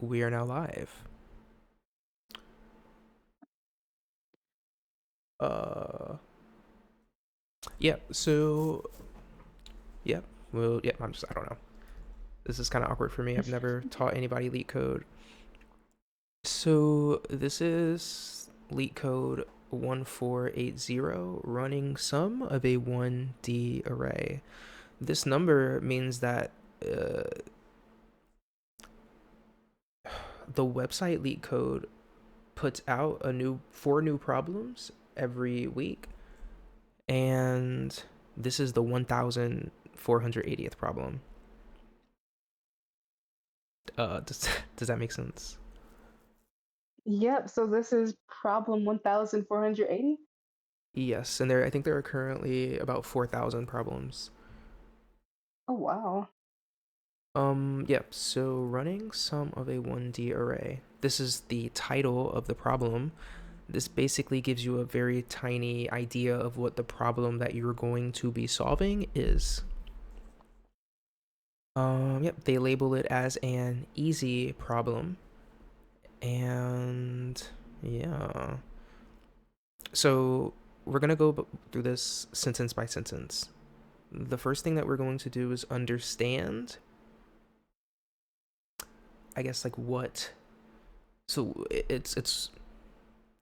we are now live. Uh, yeah. So, yeah. Well, yeah. I don't know. This is kind of awkward for me. I've never taught anybody LeetCode. So this is LeetCode 1480 running sum of a 1D array. This number means that uh, the website LeetCode puts out four new problems every week, and this is the 1480th problem. Does that make sense? Yep, so this is problem 1480. Yes, and I think there are currently about 4,000 problems. Oh, wow. Yep, so running sum of a 1D array. This is the title of the problem. This basically gives you a very tiny idea of what the problem that you're going to be solving is. Yep, they label it as an easy problem. And yeah. So we're gonna go through this sentence by sentence. The first thing that we're going to do is understand, I guess, like what. So it's.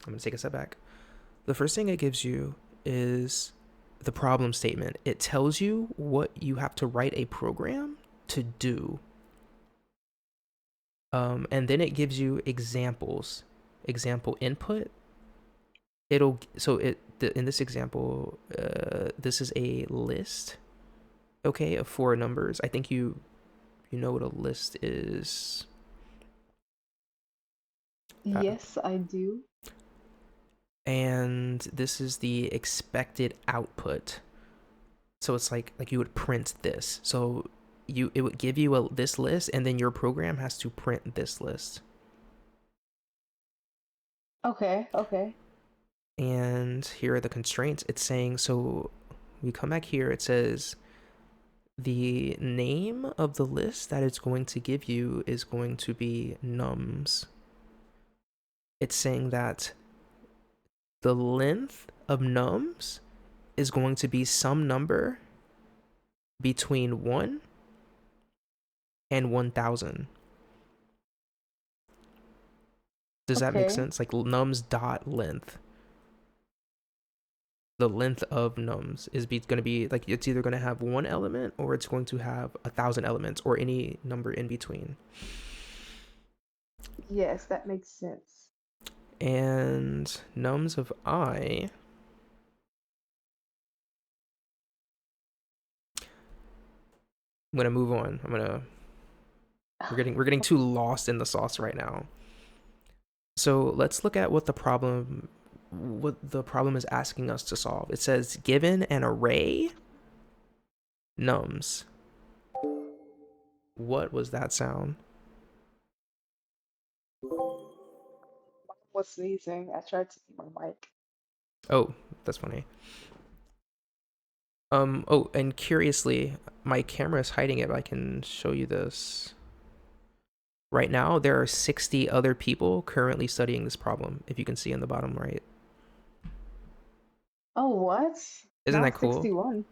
I'm gonna take a step back. The first thing it gives you is the problem statement. It tells you what you have to write a program to do. And then it gives you examples, example input. In this example, this is a list, okay, of four numbers. I think you know what a list is. Uh, Yes, I do. and this is the expected output. So it's like you would print this. So it would give you this list, and then your program has to print this list. Okay, okay. And here are the constraints. It's saying, so we come back here, it says the name of the list that it's going to give you is going to be nums. It's saying that the length of nums is going to be some number between 1 and 1,000. Does that make Okay. sense? Like nums dot length. The length of nums is going to be like, it's either going to have one element or it's going to have 1,000 elements or any number in between. Yes, that makes sense. And nums of I, I'm gonna move on. We're getting too lost in the sauce right now. So let's look at what the problem is asking us to solve. It says given an array nums. What was that sound? Was sneezing. I tried to keep my mic. Oh, that's funny. Oh, and curiously, my camera is hiding it, but I can show you this. Right now, there are 60 other people currently studying this problem, if you can see in the bottom right. Oh, what? Isn't Now that cool? 61.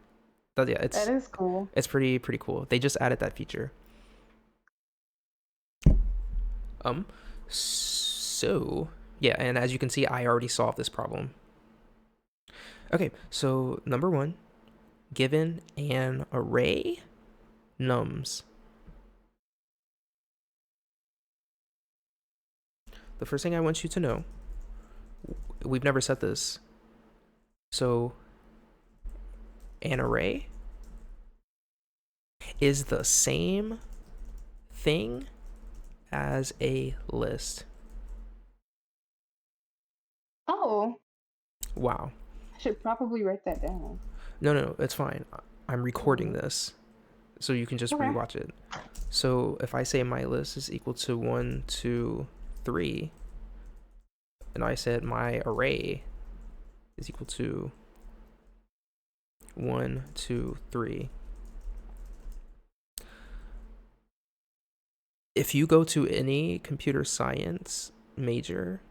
Yeah, That is cool. it's pretty cool. They just added that feature. Um, so yeah, and as you can see, I already solved this problem. Okay, so number one, given an array nums. The first thing I want you to know, we've never said this. So an array is the same thing as a list. Oh, Wow. I should probably write that down. No, it's fine. I'm recording this, so you can just Okay. rewatch it. So if I say my list is equal to 1, 2, 3, and I said my array is equal to 1, 2, 3, if you go to any computer science major,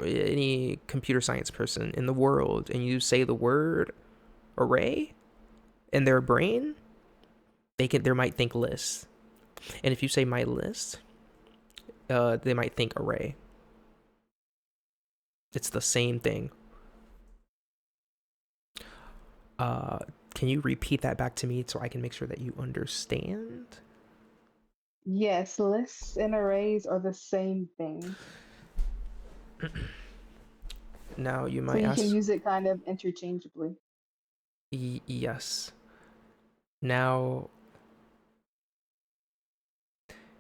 any computer science person in the world, and you say the word array in their brain, they might think list. And if you say my list, they might think array. It's the same thing. Uh, can you repeat that back to me so I can make sure that you understand? Yes, lists and arrays are the same thing. Now you So might you can ask, use it kind of interchangeably. yes. Now,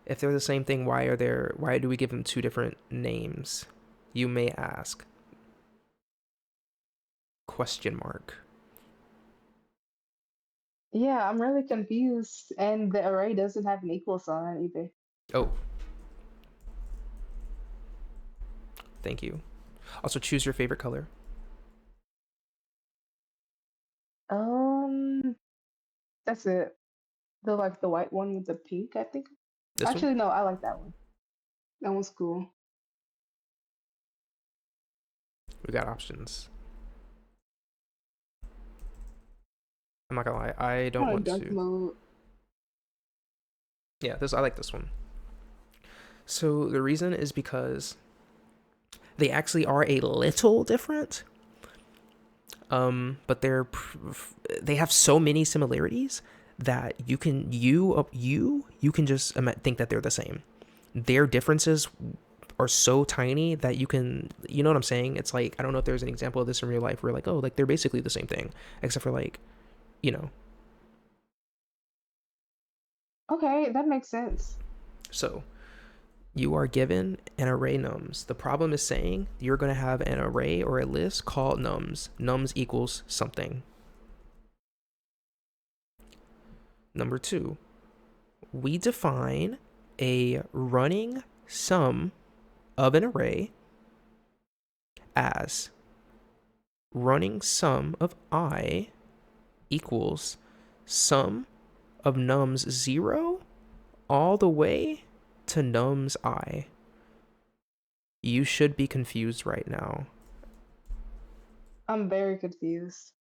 if they're the same thing, why do we give them two different names? You may ask. Question mark. Yeah, I'm really confused. And the array doesn't have an equal sign either. Oh, thank you. Also, choose your favorite color. Um, that's it. The white one with the pink, I think. This one? Actually, no, I like that one. That one's cool. We got options. I'm not gonna lie, I don't Kind of want dark to. mode. Yeah, I like this one. So the reason is because they actually are a little different. But they have so many similarities that you can just think that they're the same. Their differences are so tiny that you know what I'm saying? It's like, I don't know if there's an example of this in real life where like, oh, like they're basically the same thing, except for like, you know. Okay, that makes sense. So you are given an array nums. The problem is saying you're going to have an array or a list called nums. Nums equals something. Number two, we define a running sum of an array as running sum of I equals sum of nums 0 all the way to nums I. You should be confused right now. I'm very confused.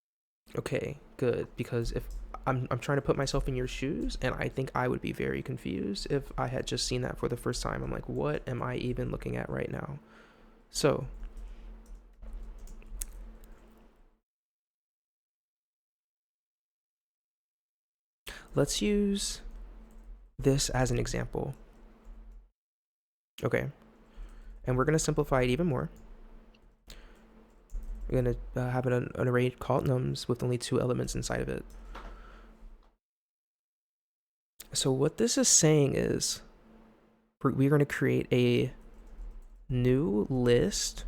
Okay, good, because if I'm trying to put myself in your shoes, and I think I would be very confused if I had just seen that for the first time. I'm like, what am I even looking at right now? So, let's use this as an example. Okay, and we're going to simplify it even more. We're going to have an array called nums with only two elements inside of it. So what this is saying is we're going to create a new list,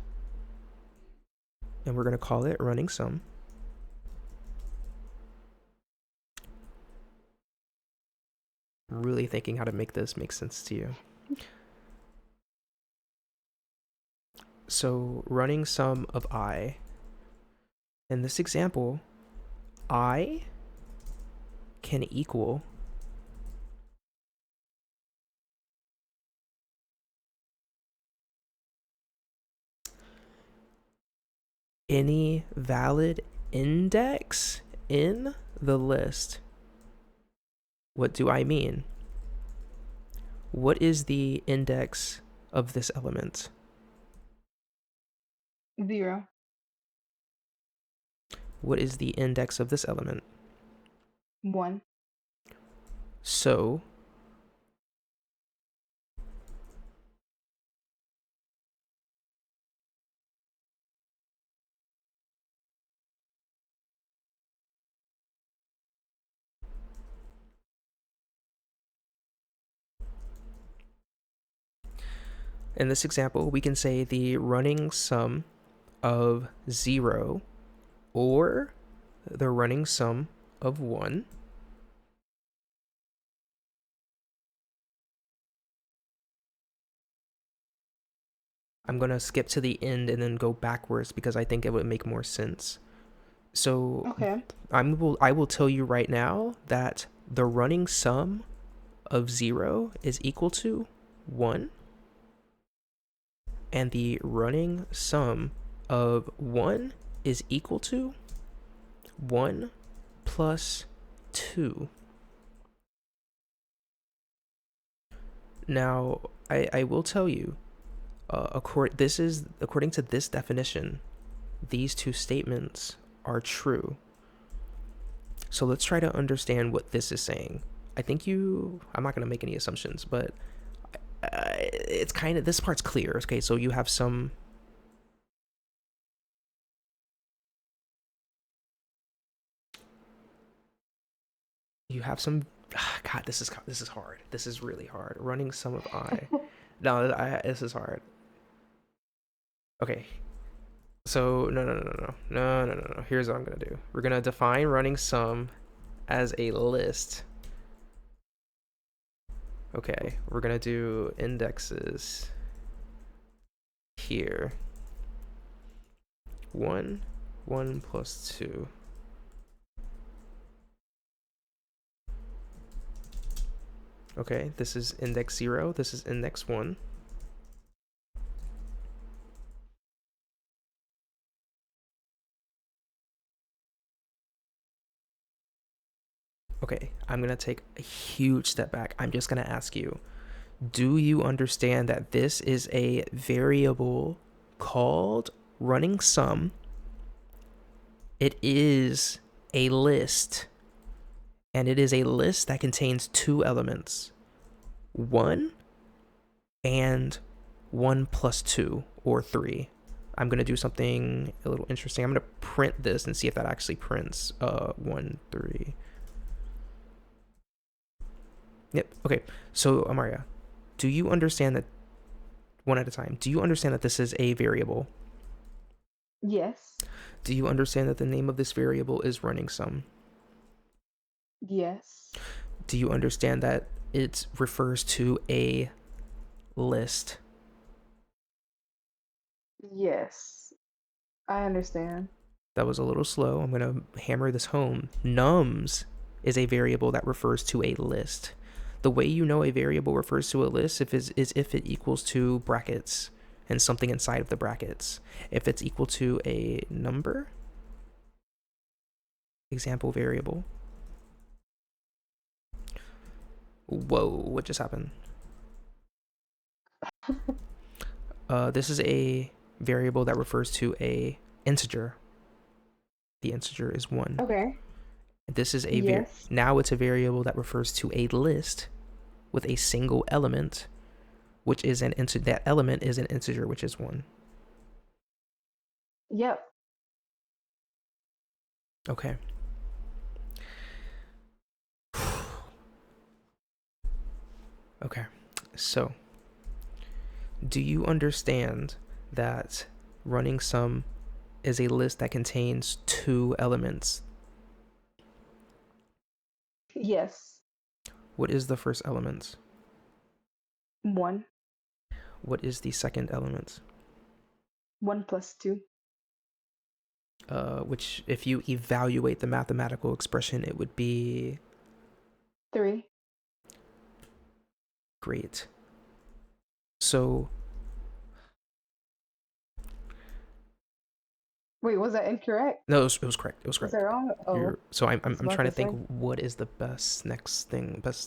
and we're going to call it running sum. Really thinking how to make this make sense to you. So running sum of I. In this example, I can equal any valid index in the list. What do I mean? What is the index of this element? 0. What is the index of this element? 1. So in this example, we can say the running sum of 0 or the running sum of 1. I'm going to skip to the end and then go backwards because I think it would make more sense. So Okay. I will tell you right now that the running sum of 0 is equal to 1, and the running sum of 1 is equal to 1 plus 2. Now, I will tell you, according to this definition, these two statements are true. So let's try to understand what this is saying. I'm not going to make any assumptions, but it's kind of, this part's clear. Okay, so you have some, God, this is hard. This is really hard. Running sum of I. No, this is hard. Okay, so no. Here's what I'm gonna do. We're gonna define running sum as a list. Okay, we're gonna do indexes here. 1 plus 2. Okay, this is index 0, this is index 1. Okay, I'm gonna take a huge step back. I'm just gonna ask you, do you understand that this is a variable called running sum? It is a list, and it is a list that contains two elements, 1 and 1 plus 2 or 3. I'm going to do something a little interesting. I'm going to print this and see if that actually prints 1, 3. Yep. Okay. So, Amaria, do you understand that, one at a time, do you understand that this is a variable? Yes. Do you understand that the name of this variable is running sum? Yes. Do you understand that it refers to a list? Yes. I understand. That was a little slow. I'm going to hammer this home. Nums is a variable that refers to a list. The way you know a variable refers to a list is if it equals to brackets and something inside of the brackets. If it's equal to a number, example variable. Whoa, what just happened? This is a variable that refers to a integer. The integer is 1. Okay. This is Yes. now it's a variable that refers to a list with a single element, which is an integer. That element is an integer, which is 1. Yep. Okay. Okay. So, do you understand that running sum is a list that contains two elements? Yes. What is the first element? 1. What is the second element? 1 plus 2. Which, if you evaluate the mathematical expression, it would be 3. great. So, Wait, was that incorrect? no, it was correct. It was Was correct. that wrong? Oh, So I was I'm about trying to to think say. what is the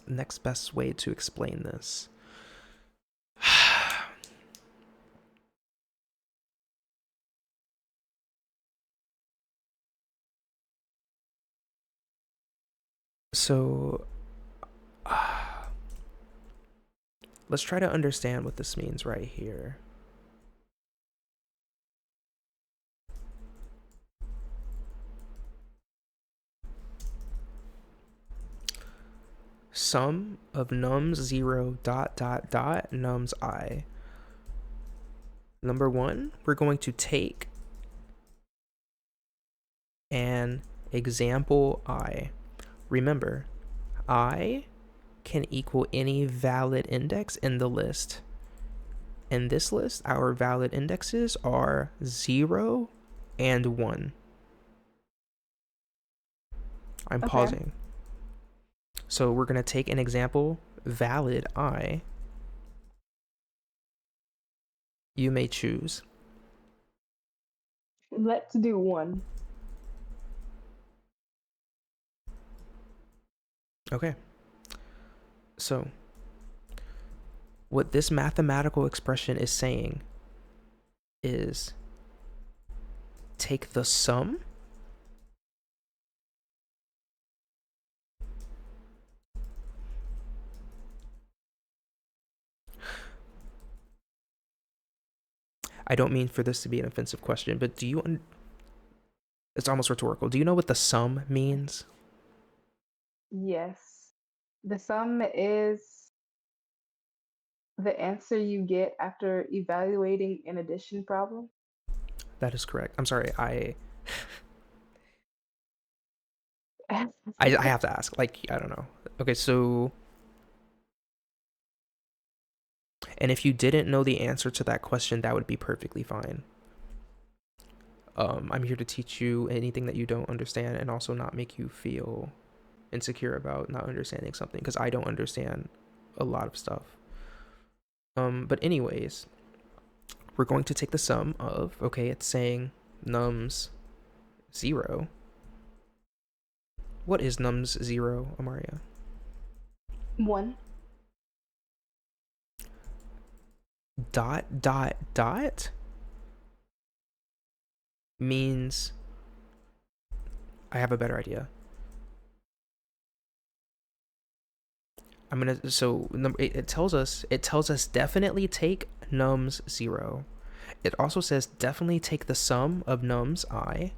next best way to explain this. So let's try to understand what this means right here. Sum of nums 0 dot dot dot nums I. Number 1, we're going to take an example I. Remember, I can equal any valid index in the list. In this list, our valid indexes are 0 and 1. I'm Okay. pausing. So we're going to take an example valid I, You may choose. Let's do 1. Okay. So, what this mathematical expression is saying is take the sum I don't mean for this to be an offensive question, but it's almost rhetorical. Do you know what the sum means? Yes. The sum is the answer you get after evaluating an addition problem. That is correct. I'm sorry. I That's I okay. have to ask. Like, I don't know. Okay, so and if you didn't know the answer to that question, that would be perfectly fine. I'm here to teach you anything that you don't understand and also not make you feel insecure about not understanding something because I don't understand a lot of stuff. But anyways, we're going to take the sum of, okay, it's saying nums 0. What is nums 0, Amaria? 1. Dot dot dot means I have a better idea. I'm gonna so it tells us definitely take nums 0. It also says definitely take the sum of nums I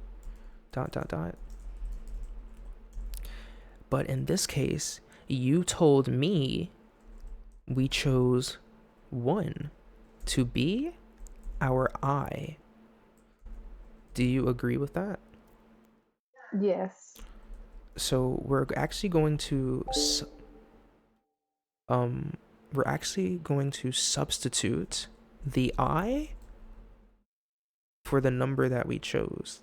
dot dot dot. But in this case, you told me we chose 1 to be our I. Do you agree with that? Yes. So um we're actually going to substitute the I for the number that we chose.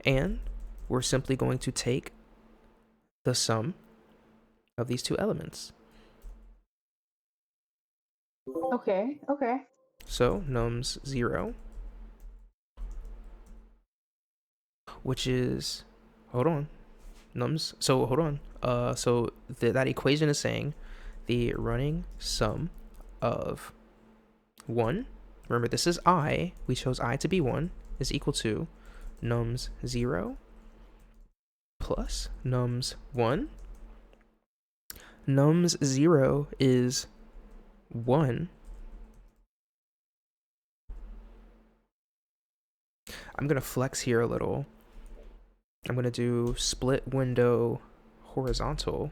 And we're simply going to take the sum of these two elements. Okay. Okay. So nums 0, which is, hold on, nums, so hold on. That equation is saying the running sum of 1, remember this is I, we chose I to be 1, is equal to nums 0 plus nums 1. Nums 0 is 1. I'm going to flex here a little. I'm going to do split window horizontal.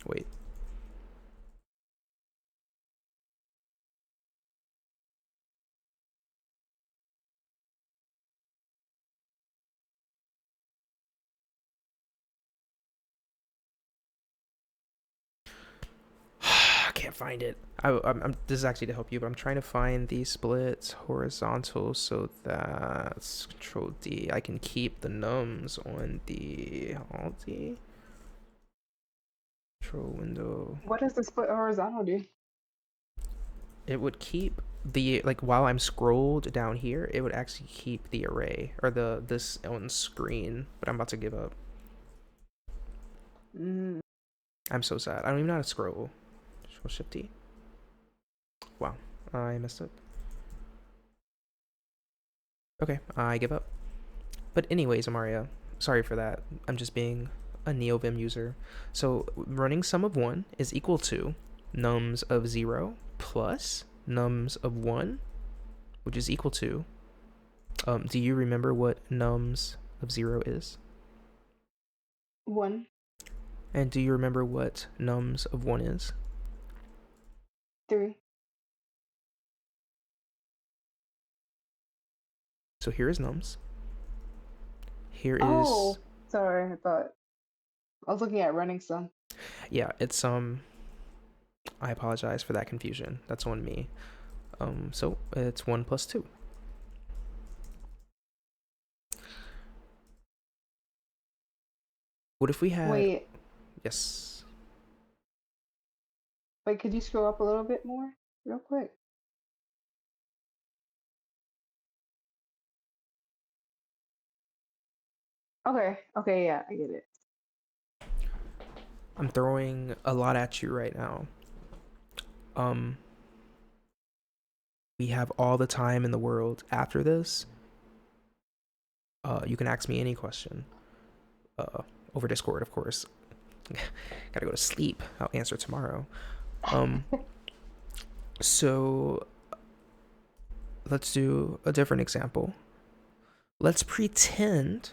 Wait. I can't find it. This is actually to help you, but I'm trying to find the split horizontal so that's Control D. I can keep the nums on the Alt D. Control window. What does the split horizontal do? It would keep the like while I'm scrolled down here, it would actually keep the array or this on screen. But I'm about to give up. Mm. I'm so sad. I don't even know how to scroll. Control Shift T. Wow, I messed up. Okay, I give up. But anyways, Amaria, sorry for that. I'm just being a NeoVim user. So running sum of 1 is equal to nums of 0 plus nums of 1, which is equal to, do you remember what nums of 0 is? 1. And do you remember what nums of 1 is? 3. So here is nums. Here is, Oh, sorry. I thought I was looking at running some. yeah, it's I apologize for that confusion. That's on me. So it's 1 plus 2. What if we had... Wait, Yes. wait, could you scroll up a little bit more, real quick? Okay, okay, yeah, I get it. I'm throwing a lot at you right now. Um, we have all the time in the world after this. You can ask me any question. Over Discord, of course. Gotta go to sleep. I'll answer tomorrow. Um, so let's do a different example. Let's pretend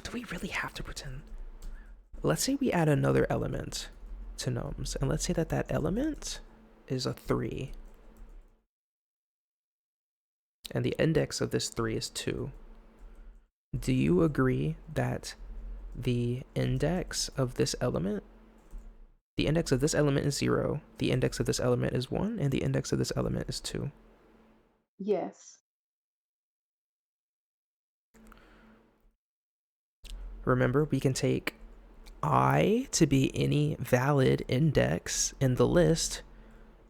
do we really have to pretend? Let's say we add another element to nums, and let's say that that element is a 3, and the index of this 3 is 2. Do you agree that the index of this element is 0, the index of this element is 1, and the index of this element is 2? Yes. Remember, we can take I to be any valid index in the list.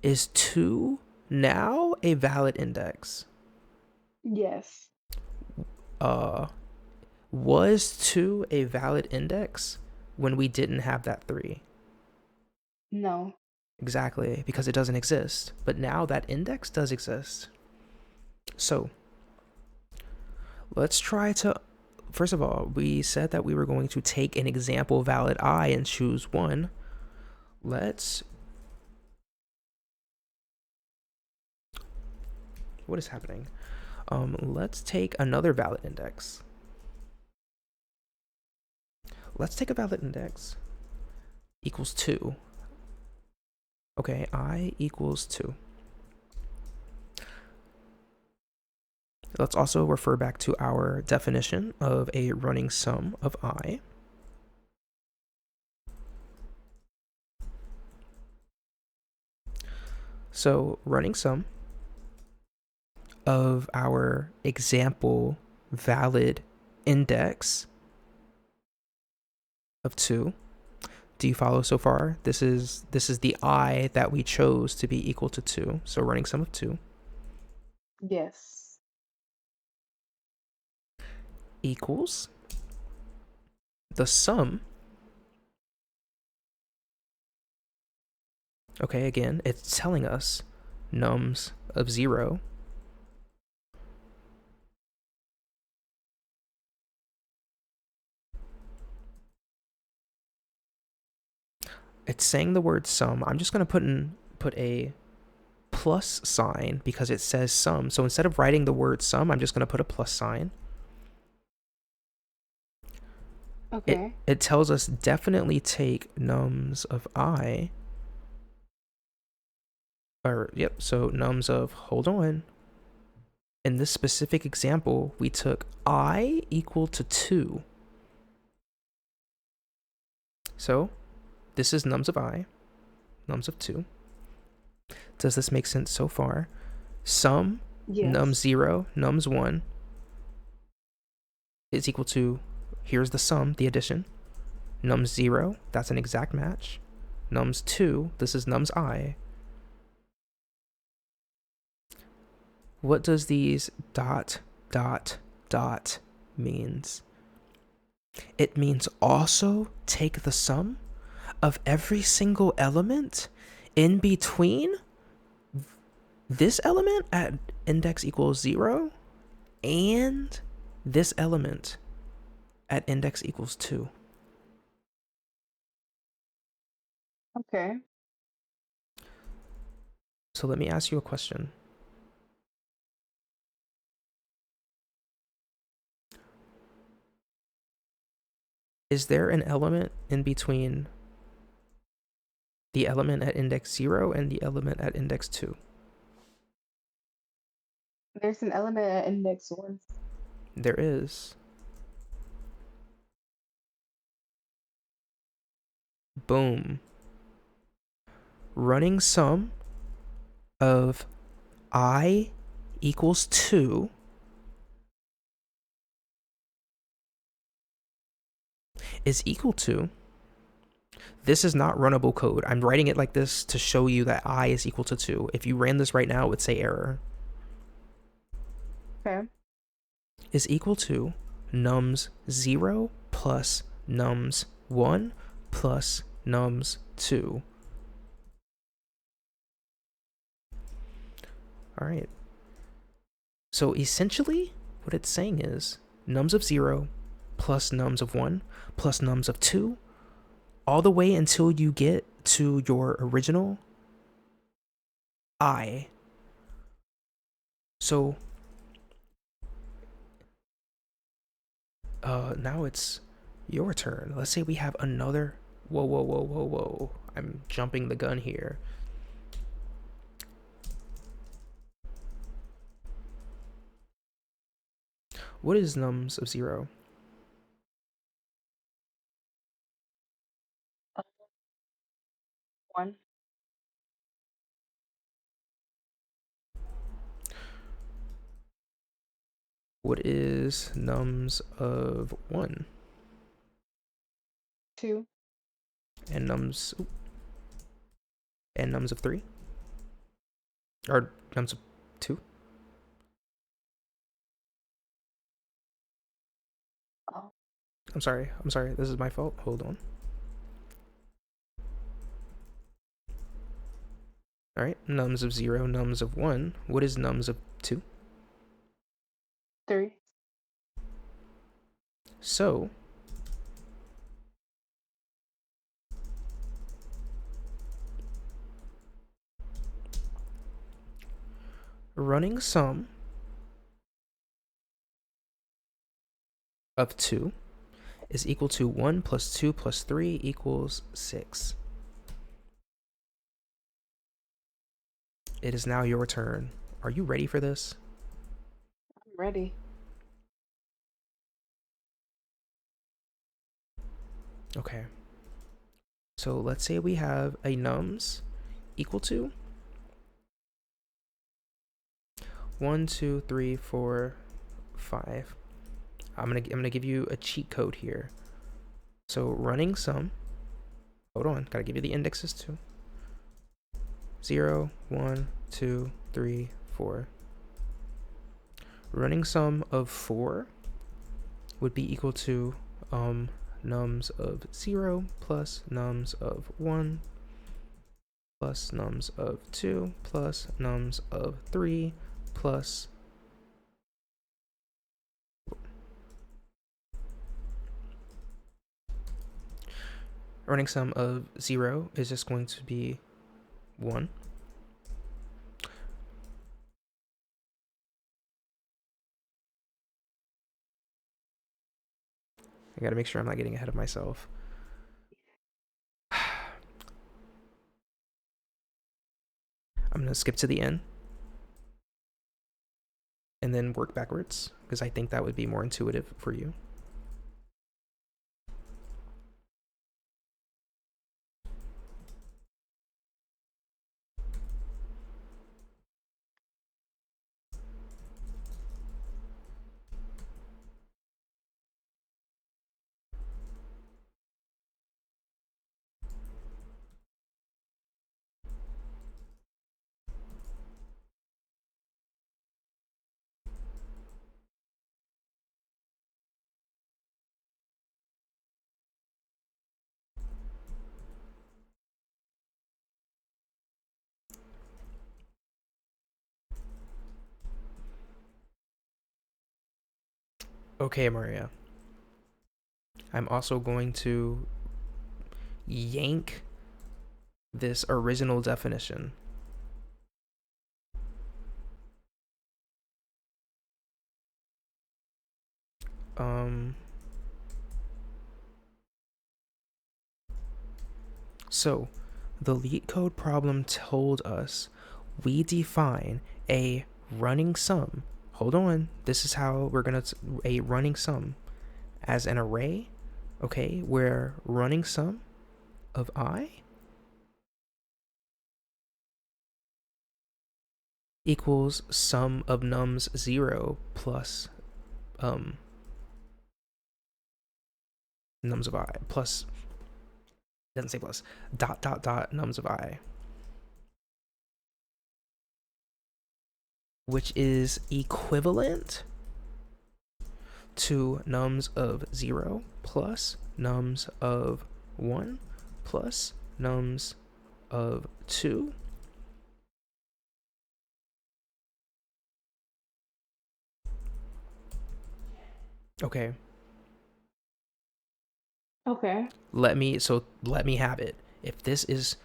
Is 2 now a valid index? Yes. Uh, was 2 a valid index when we didn't have that 3? No. Exactly, because it doesn't exist. But now that index does exist. So let's try to... First of all, we said that we were going to take an example valid I and choose 1. Let's... What is happening? Let's take another valid index. Let's take a valid index equals 2. Okay, I equals 2. Let's also refer back to our definition of a running sum of I. So running sum of our example valid index of 2. Do you follow so far? This is the I that we chose to be equal to 2. So running sum of 2 Yes. equals the sum. Okay, again, it's telling us nums of 0 it's saying the word sum. I'm just going to put a plus sign because it says sum. So instead of writing the word sum, I'm just going to put a plus sign. Okay. It tells us definitely take nums of I. Or, yep, so nums of, hold on. In this specific example, we took I equal to 2. So this is nums of I, nums of 2. Does this make sense so far? Sum nums Yes. 0, nums 1 is equal to, here's the sum, the addition. Nums 0, that's an exact match. Nums 2, this is nums I. What does these ... means? It means also take the sum of every single element in between this element at index equals 0 and this element at index equals 2. Okay. So let me ask you a question. Is there an element in between the element at index 0 and the element at index 2? There's an element at index 1. There is. Boom. Running sum of I equals 2 is equal to, this is not runnable code. I'm writing it like this to show you that I is equal to 2. If you ran this right now, it would say error. Okay. Is equal to nums 0 plus nums 1 plus nums 2. All right. So essentially, what it's saying is nums of 0 plus nums of 1 plus nums of 2, all the way until you get to your original I. So now it's your turn. Let's say we have another. Whoa, whoa, whoa, whoa, whoa. I'm jumping the gun here. What is nums of 0? 1, What is nums of 1? 2, And nums of 3? Or nums of 2? oh, I'm sorry. This is my fault. Hold on. All right. Nums of 0, nums of 1. What is nums of 2? 3, So running sum of 2 is equal to 1 plus 2 plus 3 equals 6. It is now your turn. Are you ready for this? I'm ready. Okay. So let's say we have a nums equal to 1, 2, 3, 4, 5. I'm gonna give you a cheat code here. So running sum. Hold on, gotta give you the indexes too. 0, 1, 2, 3, 4. Running sum of 4 would be equal to nums of 0 plus nums of 1 plus nums of 2 plus nums of 3 plus running sum of 0 is just going to be 1. I gotta make sure I'm not getting ahead of myself. I'm gonna skip to the end and then work backwards because I think that would be more intuitive for you. Okay, Maria. I'm also going to yank this original definition. So the LeetCode problem told us we define a running sum. Hold on. This is how we're going to, a running sum as an array, okay, where running sum of I equals sum of nums 0 plus nums of I plus, doesn't say plus, dot dot dot nums of I, which is equivalent to nums of 0 plus nums of 1 plus nums of 2. Okay, Okay. let me have it. If this is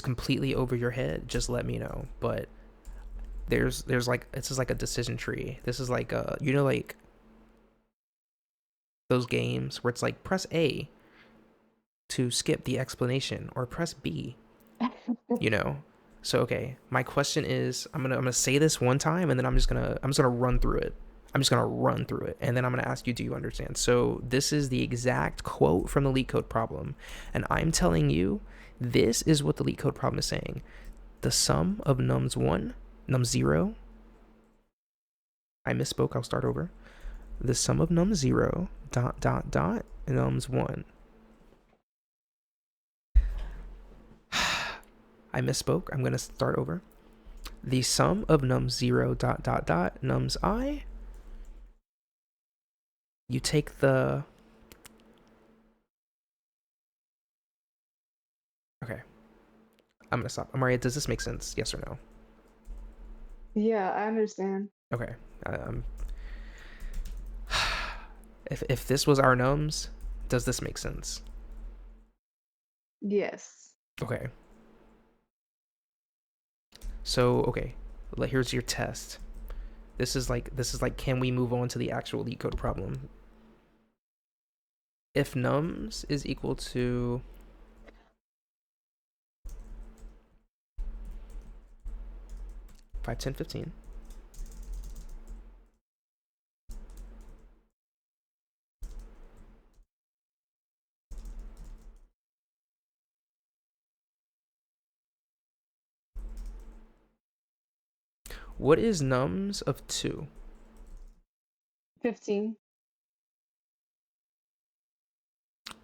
completely over your head, just let me know. But there's like, this is like a decision tree. This is like like those games where it's like press A to skip the explanation or press B, you know. So okay, my question is, I'm gonna say this one time, and then I'm just gonna run through it. I'm just gonna run through it, and then I'm gonna ask you, do you understand? So this is the exact quote from the LeetCode problem, and I'm telling you, this is what the LeetCode problem is saying. The sum of nums1, num0. I misspoke. I'll start over. The sum of num0 dot dot dot nums1. I misspoke. I'm gonna start over. The sum of nums0 dot dot dot nums I. You take the, okay, I'm gonna stop. Amaria, does this make sense? Yes or no? Yeah, I understand. Okay. Um, if this was our nums, does this make sense? Yes. Okay. So okay, here's your test. This is like, can we move on to the actual LeetCode problem? If nums is equal to 5, 10, 15, what is nums of 2? 15.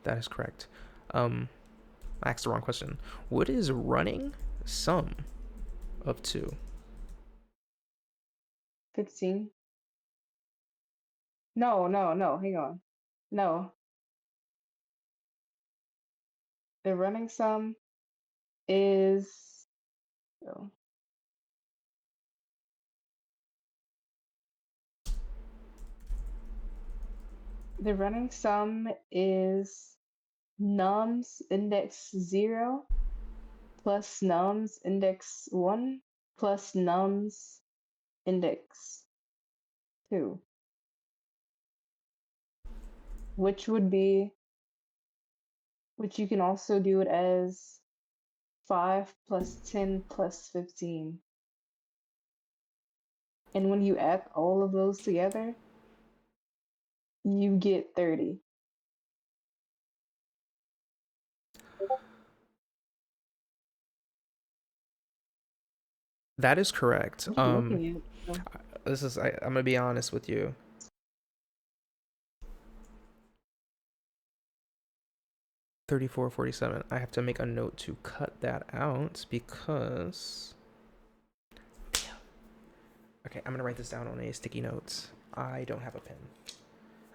That is correct. I asked the wrong question. What is running sum of 2? 15. No, no, no, hang on. No. The running sum is, oh, the running sum is nums index 0 plus nums index 1 plus nums index 2, which would be, which you can also do it as 5 plus 10 plus 15. And when you add all of those together, you get 30. That is correct. What are you looking at? Oh, I'm gonna be honest with you. 3447. I have to make a note to cut that out because, okay, I'm gonna write this down on a sticky note. I don't have a pen.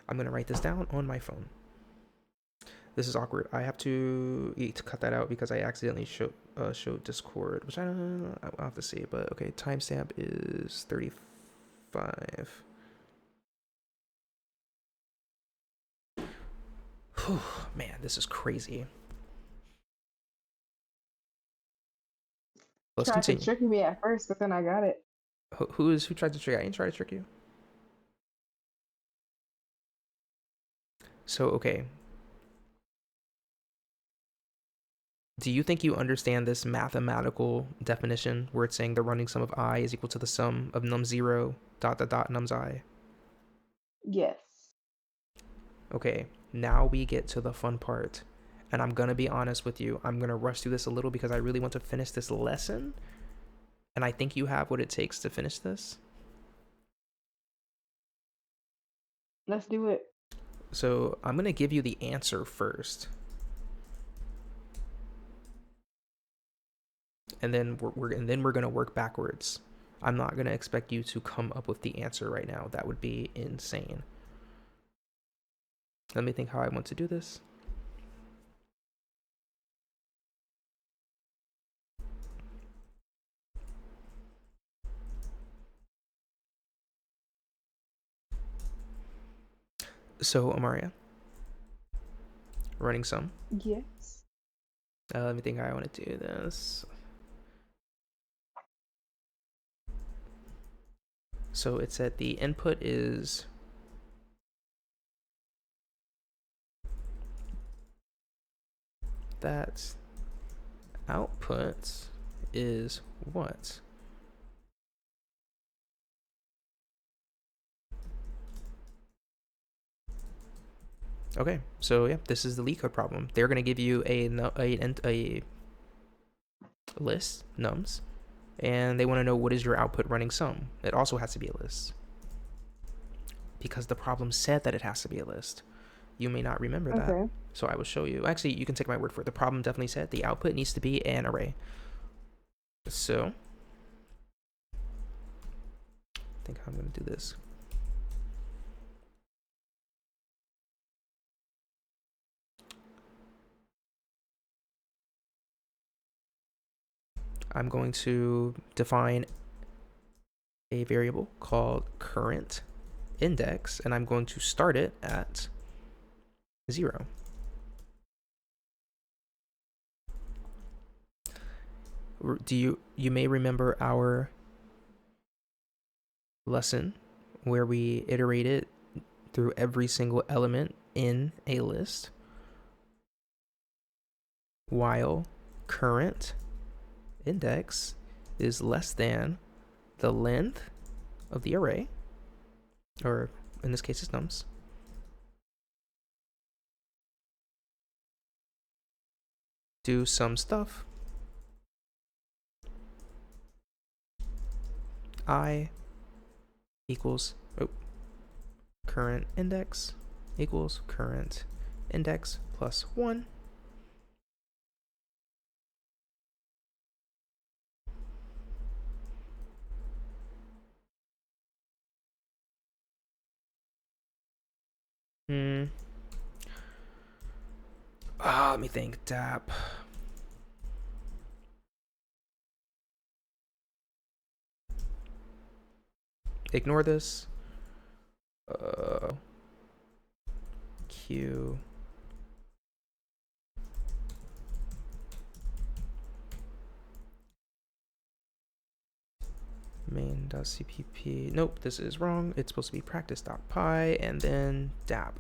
I'm gonna write this down on my phone. This is awkward. I have to cut that out because I accidentally showed Discord, which I'll have to see. But okay, timestamp is 35. Whew, man, this is crazy. Let's tried to continue. trick me at first, but then I got it. Who tried to trick? I didn't try to trick you. So okay, Do you think you understand this mathematical definition where it's saying the running sum of I is equal to the sum of num0 dot dot dot nums I? Yes. Okay, now we get to the fun part. And I'm going to be honest with you. I'm going to rush through this a little because I really want to finish this lesson. And I think you have what it takes to finish this. Let's do it. So I'm going to give you the answer first. And then we're going to work backwards. I'm not going to expect you to come up with the answer right now. That would be insane. Let me think how I want to do this. So, Amaria, running sum. Yes. Let me think how I want to do this. So it said the input is that output is what? Okay, so yeah, this is the LeetCode problem. They're going to give you a list, nums, and they want to know what is your output running sum. It also has to be a list because the problem said that it has to be a list. You may not remember that, so I will show you. Actually, you can take my word for it. The problem definitely said the output needs to be an array. So I think I'm going to do this. I'm going to define a variable called current index, and I'm going to start it at 0. You may remember our lesson where we iterated through every single element in a list while current index is less than the length of the array, or in this case it's nums. Do some stuff. I equals current index equals current index plus 1. Let me think. DAP. Ignore this. Q. Main.cpp. Nope, this is wrong. It's supposed to be practice.py and then DAP.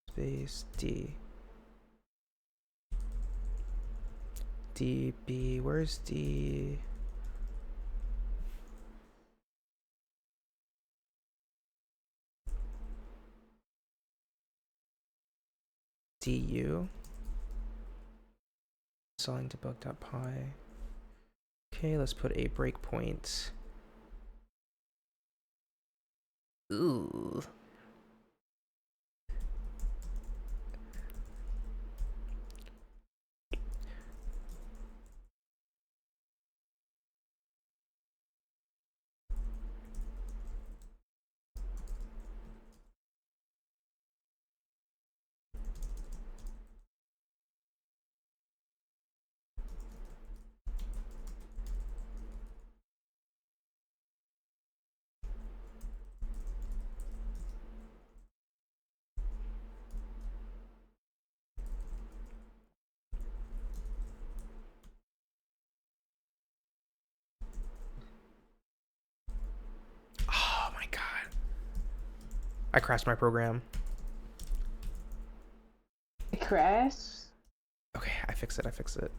Space D. DB. Where's D? DU. Selling debug.py. Okay, let's put a breakpoint. Ooh. Oh my god. I crashed my program. crashed. Okay, I fixed it.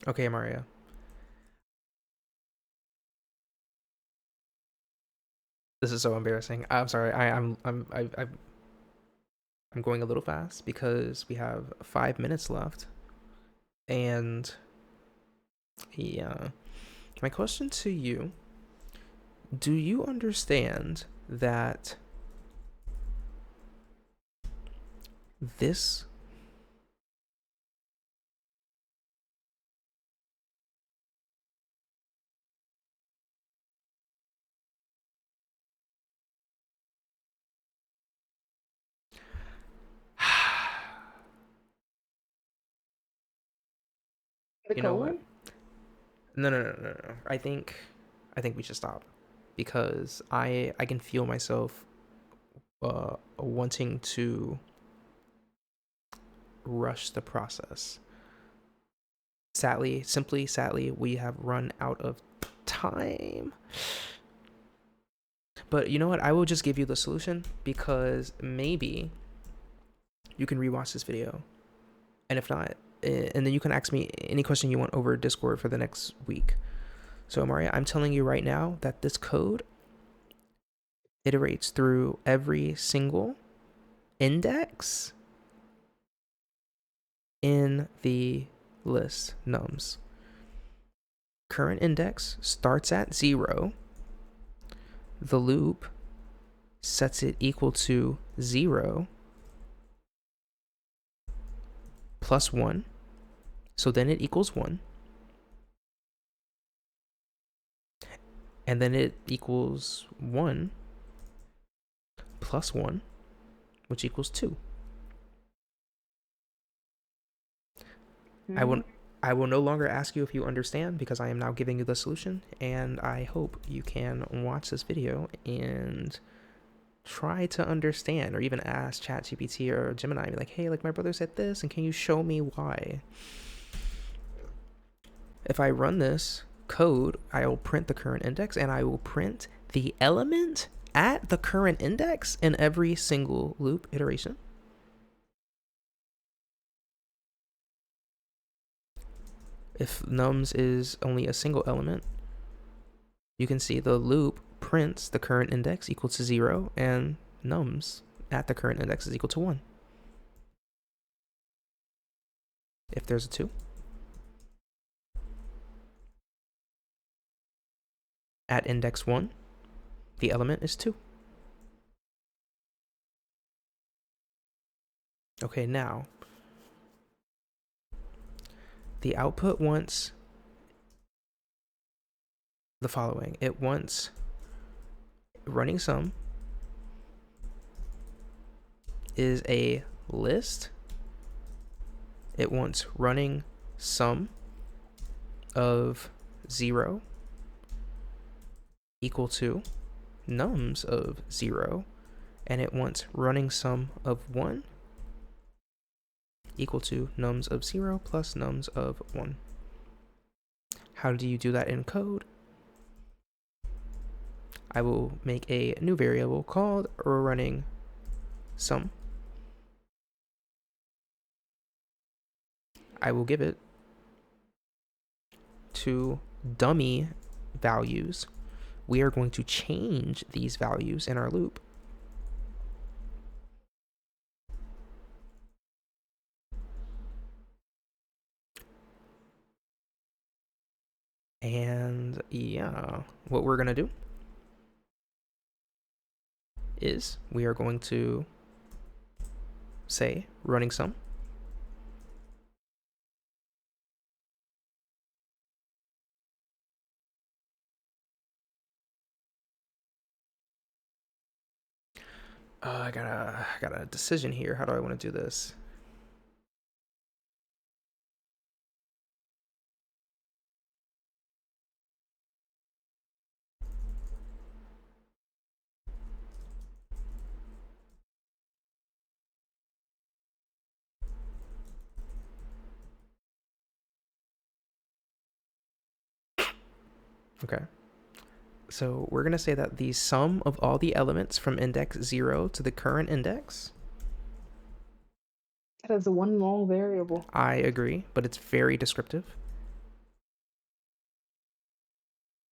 Okay, Maria. This is so embarrassing. I'm sorry. I'm going a little fast because we have 5 minutes left. And yeah, my question to you, do you understand that this The you know what? code? No. I think we should stop because I can feel myself wanting to rush the process. Sadly, we have run out of time. But you know what? I will just give you the solution because maybe you can rewatch this video. And if not, and then you can ask me any question you want over Discord for the next week. So, Maria, I'm telling you right now that this code iterates through every single index in the list nums. Current index starts at 0. The loop sets it equal to 0 plus 1. So then it equals 1. And then it equals 1 plus 1, which equals 2. I Hmm. will I will no longer ask you if you understand because I am now giving you the solution, and I hope you can watch this video and try to understand, or even ask ChatGPT or Gemini, be like, hey, like my brother said this, and can you show me why? If I run this code, I will print the current index, and I will print the element at the current index in every single loop iteration. If nums is only a single element, you can see the loop prints the current index equal to 0 and nums at the current index is equal to 1. If there's a 2, at index 1, the element is 2. Okay, now the output wants the following. It wants running sum is a list. It wants running sum of 0 equal to nums of 0, and it wants running sum of 1 equal to nums of 0 plus nums of 1. How do you do that in code? I will make a new variable called running sum. I will give it two dummy values. We are going to change these values in our loop. And yeah, what we're going to do is we are going to say running sum. I got a decision here. How do I want to do this? Okay. So we're going to say that the sum of all the elements from index 0 to the current index. That is one long variable. I agree, but it's very descriptive.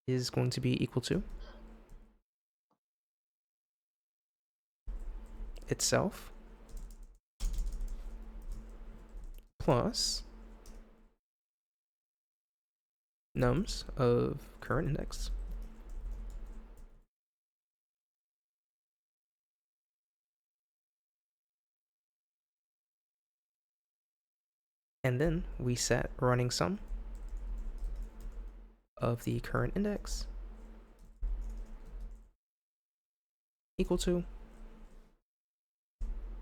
Is going to be equal to itself plus nums of current index and then we set running sum of the current index equal to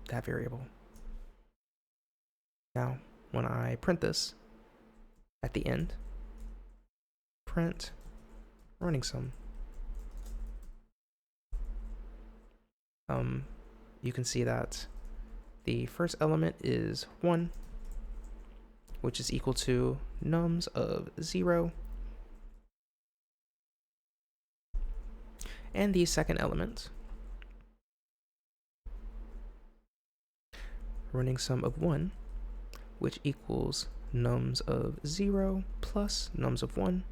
that variable. Now, when I print this at the end, print running sum, you can see that the first element is 1, which is equal to nums of 0, and the second element, running sum of 1, which equals nums of 0 plus nums of 1.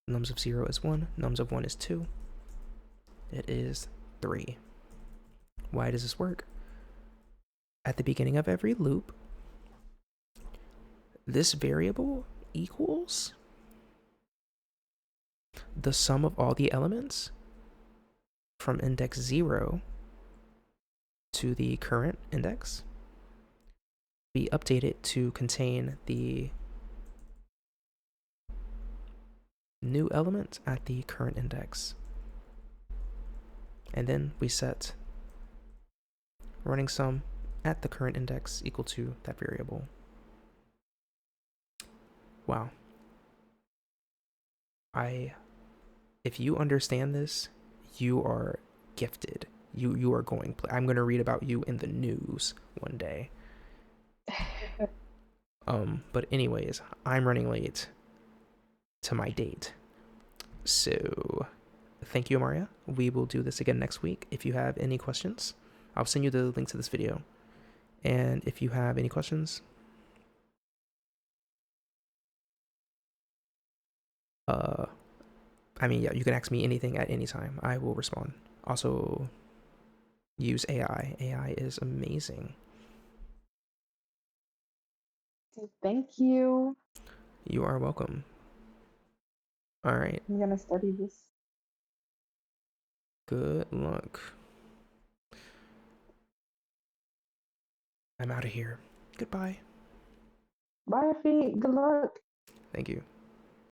Nums of 0 is 1, nums of 1 is 2. It is 3. Why does this work? At the beginning of every loop, this variable equals the sum of all the elements from index 0 to the current index. Be updated to contain the new element at the current index. And then we set running sum at the current index equal to that variable. Wow. If you understand this, you are gifted. You are going. I'm going to read about you in the news one day. But anyways, I'm running late to my date. So, thank you, Amaria. We will do this again next week. If you have any questions, I'll send you the link to this video. And if you have any questions, yeah, you can ask me anything at any time. I will respond. Also, use AI. AI is amazing. Thank you. You are welcome. All right. I'm gonna study this. Good luck. I'm out of here. Goodbye. Bye, Fee. Good luck. Thank you.